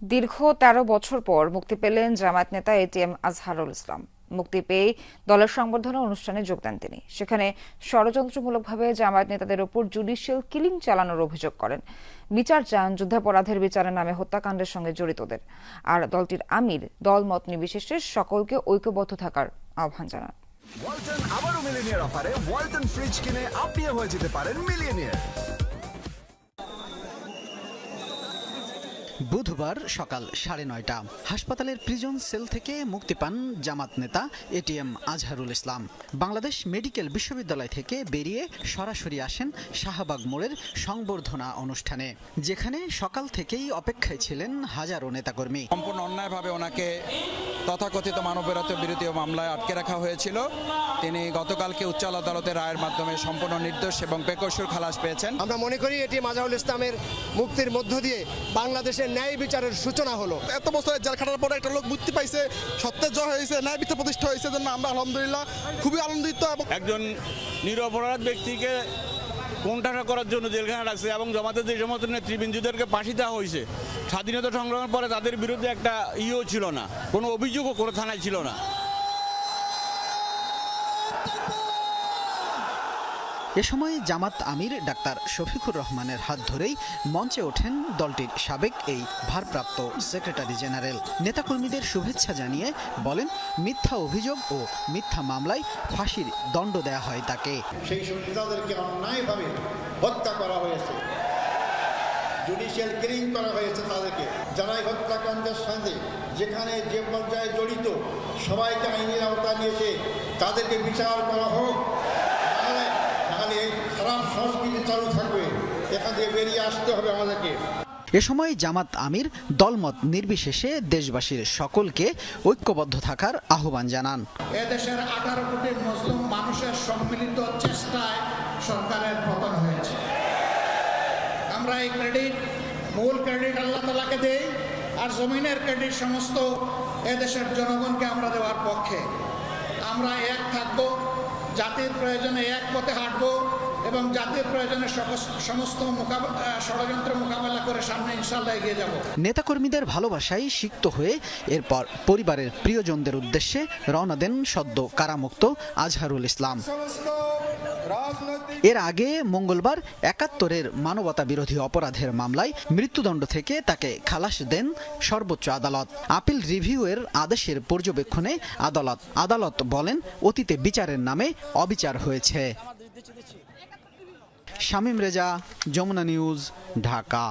দীর্ঘ ১৩ বছর পর মুক্তি পেলেন জামায়াত নেতা এটিএম আজহারুল ইসলাম। মুক্তি পেয়ে দলের সংবর্ধনা অনুষ্ঠানে যোগ দেন তিনি। সেখানে ষড়যন্ত্রমূলকভাবে জামায়াত নেতাদের ওপর জুডিশিয়াল কিলিং চালানোর অভিযোগ করেন। বিচার চান যুদ্ধাপরাধের বিচারের নামে হত্যাকাণ্ডের সঙ্গে জড়িতদের। আর দলটির আমির দলমত নির্বিশেষে সকলকে ঐক্যবদ্ধ থাকার আহ্বান জানান। ওয়ালটন আবারও মিলিয়নিয়ার অফারে ওয়ালটন ফ্রিজ কিনে আপনিও হয়ে যেতে পারেন মিলিয়নিয়ার। বুধবার সকাল ৯:৩০ হাসপাতালের প্রিজন সেল থেকে মুক্তি পান জামাত নেতা এটিএম আজহারুল ইসলাম। বাংলাদেশ মেডিকেল বিশ্ববিদ্যালয় থেকে বেরিয়ে সরাসরি আসেন শাহবাগ মোড়ের সংবর্ধনা অনুষ্ঠানে, যেখানে সকাল থেকেই অপেক্ষায় ছিলেন হাজারো নেতাকর্মী। সম্পূর্ণ অন্যায়ভাবে ওনাকে তথাকথিত মানবতাবিরোধী বিরোধী মামলায় আটকে রাখা হয়েছিল। তিনি গতকালকে উচ্চ আদালতের রায়ের মাধ্যমে সম্পূর্ণ নির্দোষ এবং বেকসুর খালাস পেয়েছেন। আমরা মনে করি এটিএম আজহারুল ইসলামের মুক্তির মধ্য দিয়ে বাংলাদেশের ন্যায় বিচারের সূচনা হলো। এত বছরের জেল খাটার পরে একটা লোক মুক্তি পাইছে, সত্যের জয় হয়েছে, ন্যায় বিচার প্রতিষ্ঠা হয়েছে, জন্য আমরা আলহামদুলিল্লাহ খুবই আনন্দিত। একজন নিরপরাধ ব্যক্তিকে কোণঠাসা করার জন্য জেলখানা রাখছে এবং জামাতের যে সমস্ত নেতৃবৃন্দদেরকে ফাঁসি দেওয়া হয়েছে, স্বাধীনতা সংগ্রামের পরে তাদের বিরুদ্ধে একটা ছিল না, কোনো অভিযোগও কোনো থানায় ছিল না। এ সময় জামাত আমির ডাক্তার শফিকুর রহমানের হাত ধরেই মঞ্চে ওঠেন দলটির সাবেক এই ভারপ্রাপ্ত সেক্রেটারি জেনারেল। নেতাকর্মীদের শুভেচ্ছা জানিয়ে বলেন, মিথ্যা অভিযোগ ও মিথ্যা মামলায় ফাঁসির দণ্ড দেয়া হয় তাকে। সেই শহীদদেরকে অন্যায়ভাবে হত্যা করা হয়েছে, জুডিশিয়াল কিলিং করা হয়েছে তাদেরকে। যারাই হত্যাকাণ্ডের সঙ্গে যেখানে যে পর্যায়ে জড়িত সবাইকে আইনের আওতায় নিয়েছে তাদেরকে বিচার করা হোক, নাহলে এই খারাপ সংস্কৃতি চালু থাকবে। এখান থেকে বেরিয়ে আসতে হবে আমাদেরকে। এ সময় জামাত আমির দলমত নির্বিশেষে দেশবাসীর সকলকে ঐক্যবদ্ধ থাকার আহ্বান জানান। এদেশের 18 কোটি মুসলিম মানুষের সম্মিলিত চেষ্টায় সরকারের পতন হয়েছে। আমরা এই মূল ক্রেডিট আল্লাহ তাআলাকে দেই, আর জমিনের ক্রেডিট সমস্ত এদেশের জনগণকে আমরা দেওয়ার পক্ষে। আমরা এক থাকবো, জাতির প্রয়োজনে এক পথে হাঁটবো এবং জাতির প্রয়োজনে সমস্ত ষড়যন্ত্র মোকাবেলা করে সামনে ইনশাআল্লাহ এগিয়ে যাব। নেতাকর্মীদের ভালোবাসায় সিক্ত হয়ে এরপর পরিবারের প্রিয়জনদের উদ্দেশ্যে রওনা দেন সদ্য কারামুক্ত আজহারুল ইসলাম। এর আগে মঙ্গলবার ৭১-এর মানবতা বিরোধী অপরাধের মামলায় মৃত্যুদণ্ড থেকে তাকে খালাস দেন সর্বোচ্চ আদালত। আপিল রিভিউয়ের আদেশের পর্যবেক্ষণে আদালত বলেন, অতীতে বিচারের নামে অবিচার হয়েছে। শামীম রেজা, যমুনা নিউজ, ঢাকা।